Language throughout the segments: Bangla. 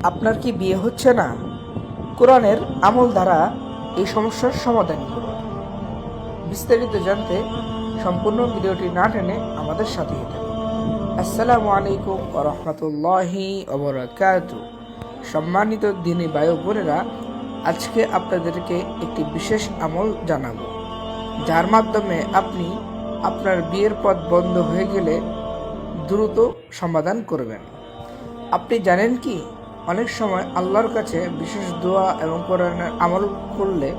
আপনার কি বিয়ে হচ্ছে না? কোরআনের আমল দ্বারা এই সমস্যার সমাধান করুন। বিস্তারিত জানতে সম্পূর্ণ ভিডিওটি না টেনে আমাদের সাথেই থাকুন। আসসালামু আলাইকুম ওয়া রাহমাতুল্লাহি ওয়া বারাকাতুহু। সম্মানিত দ্বীনী ভাই ও বোনেরা, আজকে আপনাদেরকে একটি বিশেষ আমল জানাবো, যার মাধ্যমে আপনি আপনার বিয়ের পথ বন্ধ হয়ে গেলে দ্রুত সমাধান করবেন। আপনি জানেন কি, অনেক সময় আল্লাহর কাছে বিশেষ দোয়া এবং কোরআনের আমল করলে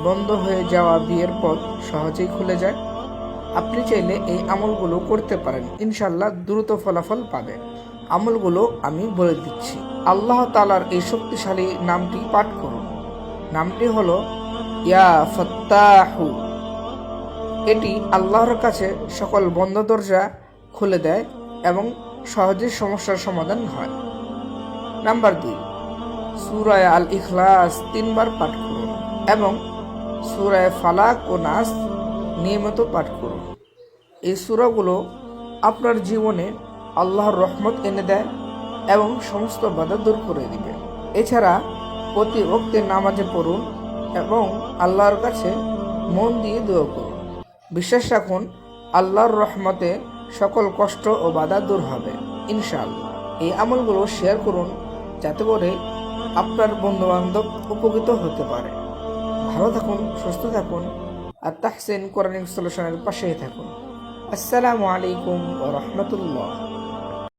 বন্ধ হয়ে যাওয়া বিয়ের পথ সহজেই খুলে যায়। আপনি চাইলে এই আমলগুলো করতে পারেন, ইনশাল্লাহ দ্রুত ফলাফল পাবেন। আমলগুলো আমি বলে দিচ্ছি। আল্লাহ তাআলার এই শক্তিশালী নামটি পাঠ করুন। নামটি হলো ইয়া ফাত্তাহু। এটি আল্লাহর কাছে সকল বন্ধ দরজা খুলে দেয় এবং সহজে সমস্যার সমাধান হয়। নাম্বার 2, সূরা আল ইখলাস 3 বার পাঠ করুন এবং সূরা ফালাক ও নাস নিয়মিত পাঠ করুন। এই সূরাগুলো আপনার জীবনে আল্লাহর রহমত এনে দেয় এবং সমস্ত বাধা দূর করে দিবে। এছাড়া প্রতি ওয়াক্তে নামাজে পড়ুন এবং আল্লাহর কাছে মন দিয়ে দোয়া করুন। বিশ্বাস রাখুন, আল্লাহর রহমতে সকল কষ্ট ও বাধা দূর হবে ইনশাআল্লাহ। এই আমলগুলো শেয়ার করুন যাতে করে আপনার বন্ধুবান্ধব উপকৃত হতে পারে। ভালো থাকুন, সুস্থ থাকুন আর তাহসিন কোরআনিক সলিউশনের পাশেই থাকুন। আসসালামু আলাইকুম ওয়া রাহমাতুল্লাহ।